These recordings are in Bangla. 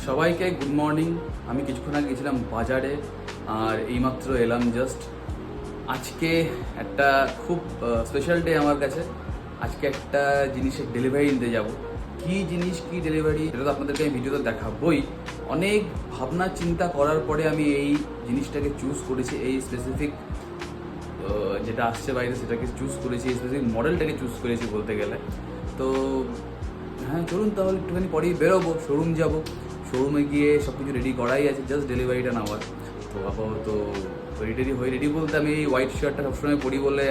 সবাইকে গুড মর্নিং। আমি কিছুক্ষণ আগে গেছিলাম বাজারে আর এইমাত্র এলাম জাস্ট। আজকে একটা খুব স্পেশাল ডে আমার কাছে। আজকে একটা জিনিসের ডেলিভারি নিতে যাব। কী জিনিস, কী ডেলিভারি, সেটা তো আপনাদেরকে আমি ভিডিওতে দেখাবই। অনেক ভাবনা চিন্তা করার পরে আমি এই জিনিসটাকে চুজ করেছি, এই স্পেসিফিক যেটা আসছে বাইরে সেটাকে চুজ করেছি, এই স্পেসিফিক মডেলটাকে চুজ করেছি বলতে গেলে। তো হ্যাঁ, চলুন তাহলে একটুখানি পরেই বেরোবো, শোরুম যাব। শোরুমে গিয়ে সব কিছু রেডি করাই আছে, জাস্ট ডেলিভারিটা নেওয়ার। তো আপাতত রেডি বলতে আমি এই হোয়াইট শার্টটা সবসময় পরি বলে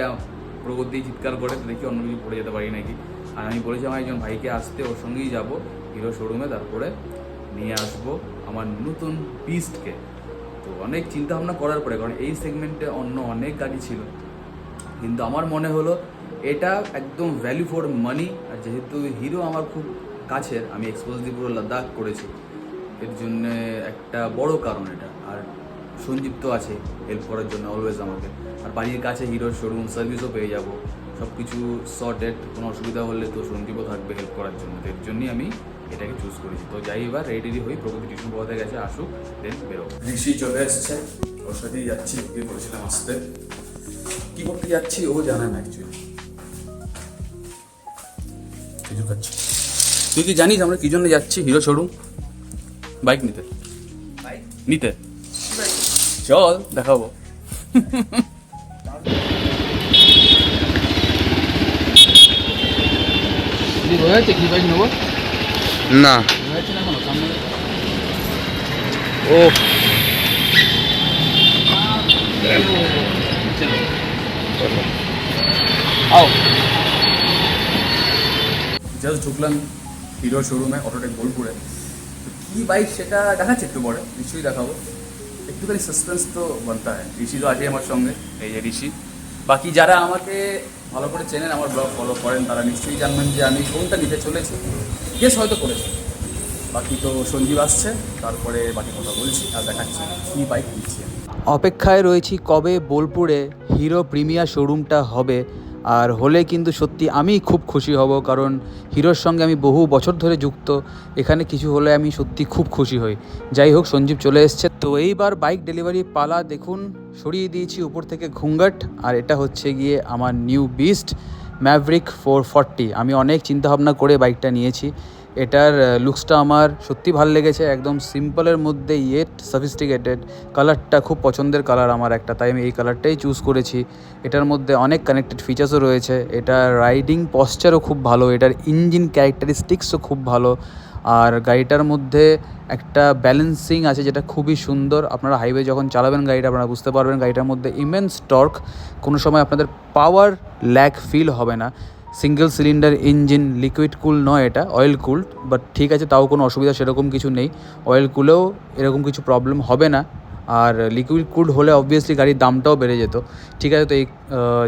প্রগতি চিৎকার করে, তো দেখি অন্য কিছু পরে যেতে পারি নাকি। আর আমি বলেছি আমার একজন ভাইকে আসতে, ওর সঙ্গেই যাবো হিরো শোরুমে, তারপরে নিয়ে আসবো আমার নতুন বিস্টকে। তো অনেক চিন্তাভাবনা করার পরে, কারণ এই সেগমেন্টে অন্য অনেক গাড়ি ছিল, কিন্তু আমার মনে হলো এটা একদম ভ্যালু ফর মানি। আর যেহেতু হিরো আমার খুব কাছের, আমি এক্সপোজ দিয়ে পুরো লাদাখ করেছি, এর জন্যে একটা বড় কারণ এটা। আর সঞ্জীব তো আছে হেল্প করার জন্য অলওয়েজ আমাকে। আর বাড়ির কাছে হিরোর শোরুম, সার্ভিসও পেয়ে যাব, সব কিছু সর্টেড। কোনো অসুবিধা হলে তো সঞ্জীবও থাকবে হেল্প করার জন্য। তো এর জন্যই আমি এটাকে চুজ করেছি। তো যাই, এবার রেডি হই, প্রগতি টিউশন পড়াতে গেছে, আসুক, দেন বেরোবো। ঋষি চলে এসছে, ওর সাথেই যাচ্ছি। ওকে বলেছিলাম আসতে, কি করতে যাচ্ছি ও জানে না অ্যাকচুয়ালি। কিছু খাচ্ছি। তুই কি জানিস আমরা কি জন্য যাচ্ছি হিরো শোরুম? বাইক নিতে। নিতে চল, দেখাবো। হয়েছে কি বাইক নেবো? না হয়েছে না কোনো সামনে। ও আও জাস্ট ঢুকলাম হিরো শোরুমে, অটোটেক বোলপুরে। তো কী বাইক সেটা দেখাচ্ছে একটু পরে, নিশ্চয়ই দেখাবো। একটুখানি সাসপেন্স তো বানতা হয়। ঋষি তো আছে আমার সঙ্গে, এই যে ঋষি। বাকি যারা আমাকে ভালো করে চেনেন, আমার ব্লগ ফলো করেন, তারা নিশ্চয়ই জানবেন যে আমি কোনটা নিতে চলেছি। গেস হয়তো করেছি। বাকি তো সঞ্জীব আসছে, তারপরে বাকি কথা বলছি আর দেখাচ্ছি কী বাইক নিচ্ছি। অপেক্ষায় রয়েছি কবে বোলপুরে হিরো প্রিমিয়ার শোরুমটা হবে। আর হলে কিন্তু সত্যি আমি খুব খুশি হব, কারণ হিরোর সঙ্গে আমি বহু বছর ধরে যুক্ত। এখানে কিছু হলে আমি সত্যি খুব খুশি হই। যাই হোক, সঞ্জীব চলে এসছে। তো এইবার বাইক ডেলিভারি পালা। দেখুন, সরিয়ে দিয়েছি উপর থেকে ঘুঙ্গাট। আর এটা হচ্ছে গিয়ে আমার নিউ বিস্ট ম্যাভরিক 440। আমি অনেক চিন্তাভাবনা করে বাইকটা নিয়েছি। এটার লুকসটা আমার সত্যি ভালো লেগেছে, একদম সিম্পলের মধ্যে ইয়েট সফিস্টিকেটেড। কালারটা খুব পছন্দের কালার আমার একটা, তাই আমি এই কালারটাই চুজ করেছি। এটার মধ্যে অনেক কানেক্টেড ফিচার্সও রয়েছে। এটার রাইডিং পশ্চারও খুব ভালো, এটার ইঞ্জিন ক্যারেক্টারিস্টিক্সও খুব ভালো। আর গাড়িটার মধ্যে একটা ব্যালেন্সিং আছে যেটা খুবই সুন্দর। আপনারা হাইওয়ে যখন চালাবেন গাড়িটা, আপনারা বুঝতে পারবেন গাড়িটার মধ্যে ইমেন্স টর্ক। কোনো সময় আপনাদের পাওয়ার ল্যাগ ফিল হবে না। সিঙ্গেল সিলিন্ডার ইঞ্জিন, লিকুইড কুল নয়, এটা অয়েল কুলড। বাট ঠিক আছে, তাও কোনো অসুবিধা সেরকম কিছু নেই। অয়েল কুলেও এরকম কিছু প্রবলেম হবে না। আর লিকুইড কুলড হলে অবভিয়াসলি গাড়ির দামটাও বেড়ে যেত। ঠিক আছে, তো এই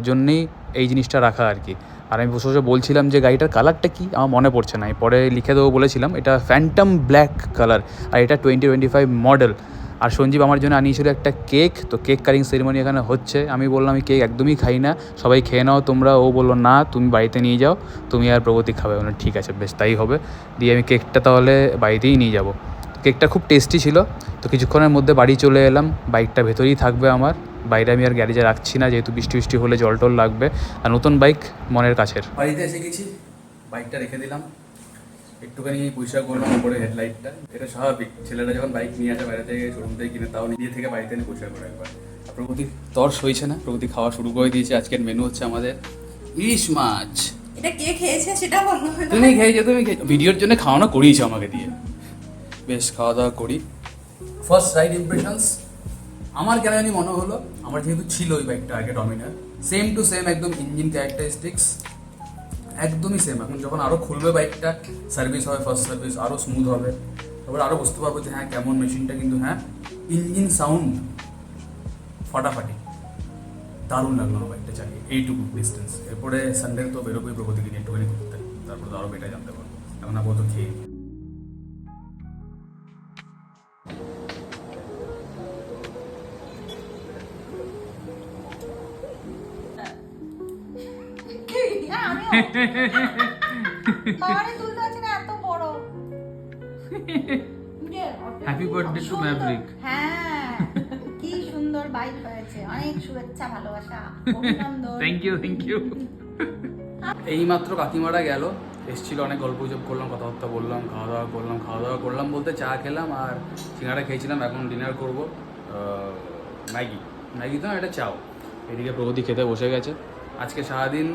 জন্যেই এই জিনিসটা রাখা আর কি। আর আমি বসে বসে বলছিলাম যে গাড়িটার কালারটা কি, আমার মনে পড়ছে না, পরে লিখে দেবো বলেছিলাম। এটা ফ্যান্টম ব্ল্যাক কালার, আর এটা 2025 মডেল। আর সঞ্জীব আমার জন্য আনিয়েছিল একটা কেক। তো কেক কাটিং সেরিমনি এখানে হচ্ছে। আমি বললাম আমি কেক একদমই খাই না, সবাই খেয়ে নাও তোমরা। ও বললো না, তুমি বাড়িতে নিয়ে যাও, তুমি আর প্রগতি খাবে। বললাম ঠিক আছে, বেশ তাই হবে। দিয়ে আমি কেকটা তাহলে বাড়িতেই নিয়ে যাব। কেকটা খুব টেস্টি ছিল। তো কিছুক্ষণের মধ্যে বাড়ি চলে এলাম। বাইকটা ভেতরেই থাকবে আমার, বাইরে আমি আর গ্যারেজে রাখছি না, যেহেতু বৃষ্টি হলে জল টল লাগবে। আর নতুন বাইক মনের কাছের। বাড়িতে এসে গেছি, বাইকটা রেখে দিলাম, একটুখানি পরিষ্কার করলাম উপরে হেডলাইটটা। এটা স্বাভাবিক, ছেলেরা যখন বাইক নিয়ে আসে বাইরে থেকে, শোরুম থেকে কিনে, তাও নিজে থেকে বাড়িতে এনে পরিষ্কার করে একবার। আর প্রগতি তর্স হয়েছে না, প্রগতি খাওয়া শুরু করে দিয়েছে। আজকের মেনু হচ্ছে আমাদের ইলিশ মাছ। এটা কে খেয়েছে সেটা বলো। তুমি খেয়েছো, ভিডিওর জন্য খাওয়ানো করিয়েছো আমাকে দিয়ে। বেশ, খাওয়া দাওয়া করি। ফার্স্ট রাইড ইমপ্রেশনস আমার কেন জানি মনে হলো, আমার যেহেতু ছিল ওই বাইকটা আগে ডমিনার, সেম টু সেম একদম ইঞ্জিন ক্যারেক্টারিস্টিক্স একদমই সেম। এখন যখন আরও খুলবে বাইকটা, সার্ভিস হবে, ফার্স্ট সার্ভিস আরও স্মুথ হবে, তারপরে আরও বুঝতে পারবো যে হ্যাঁ কেমন মেশিনটা। কিন্তু হ্যাঁ, ইঞ্জিন সাউন্ড ফাটাফাটি, দারুণ লাগলো আমার বাইকটা চালিয়ে এইটুকু ডিস্টেন্স। এরপরে সানডে তো বেরোবোই প্রগতিকে নিয়ে একটুখানি ঘুরতে, তারপরে তো আরও বেটার জানতে পারবো। এখন আপাতত খেয়ে পাহাড়ে তুলতে আছে না, এত বড়। Happy birthday to Maverick. হ্যাঁ, কি সুন্দর বাইক হয়েছে। অনেক শুভেচ্ছা, ভালোবাসা, অভিনন্দন। Thank you. এই মাত্র কাকিমারা গেল, এসেছিল, অনেক গল্প গুজব করলাম, কথাবার্তা বললাম, খাওয়া দাওয়া করলাম বলতে চা খেলাম আর সিঙ্গাড়া খেয়েছিলাম। এখন ডিনার করবো ম্যাগি তো না, এটা চাও। এদিকে প্রগতি খেতে বসে গেছে। আজকে সারাদিন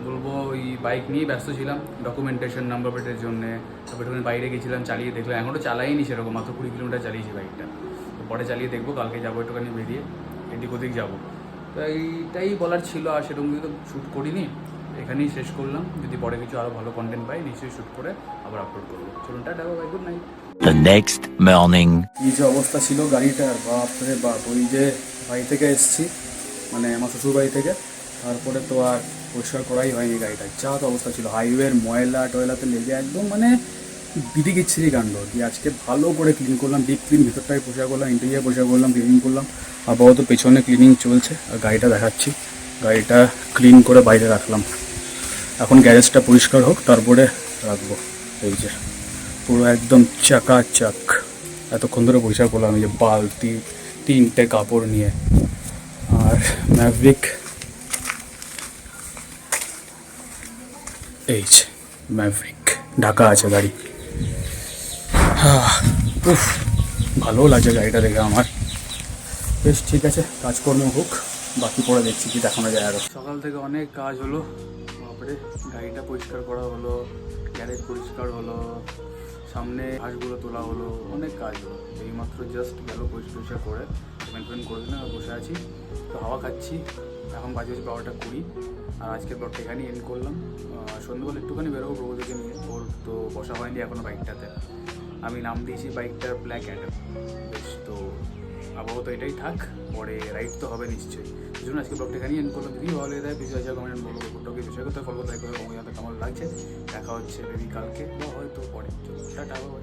বলবো ওই বাইক নিয়ে ব্যস্ত ছিলাম, ডকুমেন্টেশন, নাম্বার প্লেটের জন্যে। তারপর একটুখানি বাইরে গেছিলাম, চালিয়ে দেখলাম। এখনও চালাইনি সেরকম, মাত্র 20 কিলোমিটার চালিয়েছি বাইকটা। তো পরে চালিয়ে দেখবো, কালকে যাবো একটুখানি বেরিয়ে, এদিক ওদিক যাবো। তো এইটাই বলার ছিল, আর সেরকম কিছু তো শ্যুট করিনি, এখানেই শেষ করলাম। যদি পরে কিছু আরও ভালো কন্টেন্ট পাই নিশ্চয়ই শ্যুট করে আবার আপলোড করবো। চলুন, tata, bye, good night. The next morning. এই যে অবস্থা ছিল গাড়িটার, বাপরে বাপ। ওই যে বাড়ি থেকে এসেছি, মানে আমার শ্বশুর বাড়ি থেকে, তারপরে তো আর পরিষ্কার করাই হয়নি গাড়িটা। যা তো অবস্থা ছিল, হাইওয়ের ময়লা টয়লাতে লেগে একদম মানে বিধি কিচ্ছিরি কাণ্ড। দিয়ে আজকে ভালো করে ক্লিন করলাম, ডিপ ক্লিন, ভিতরটাকে পরিষ্কার করলাম, ইন্টেরিয়ার পরিষ্কার করলাম, ক্লিনিং করলাম। আপাতত পেছনে ক্লিনিং চলছে, আর গাড়িটা দেখাচ্ছি। গাড়িটা ক্লিন করে বাইরে রাখলাম, এখন গ্যারেজটা পরিষ্কার হোক তারপরে রাখবো। এই যে পুরো একদম চাকাচাক, এতক্ষণ ধরে পরিষ্কার করলাম। এই যে বালতি, 3টে কাপড় নিয়ে। আর ম্যাভরিক, এই যে ম্যাভরিক ঢাকা আছে গাড়ি। উফ, ভালো লাগছে গাড়িটা দেখে আমার। বেশ, ঠিক আছে, কাজকর্ম হোক, বাকি পরে দেখছি কি দেখানো যায় আরও। সকাল থেকে অনেক কাজ হলো, তারপরে গাড়িটা পরিষ্কার করা হলো, গ্যারেজ পরিষ্কার হলো, সামনে ঘাসগুলো তোলা হলো, অনেক কাজ হলো। এইমাত্র জাস্ট গেল পরিষ্কার করে, মেনটেন করে দিলাম, আর বসে আছি, তো হাওয়া খাচ্ছি। এখন বাজে 12:20। আর আজকের ব্লগটা এখানেই এন্ড করলাম। সন্ধ্যেবেলা একটুখানি বেরোবো প্রভুদেরকে নিয়ে, ওর তো বসা হয়নি এখনও বাইকটাতে। আমি নাম দিয়েছি বাইকটার ব্ল্যাক অ্যাডাম। বেশ, তো আপাতত এটাই থাক, পরে রাইড তো হবে নিশ্চয়ই। সেই জন্য আজকে ব্লগটা এখানেই এন্ড করলাম। যদি ভালো লাগে দেয় কিছু আছে কমেন্ট বলবো, ব্লগটাকে বিষয় করতে ফলো করতে কেমন লাগছে। দেখা হচ্ছে বেবি কালকে বা হয়তো পরে। চলো, টাটা, বাই।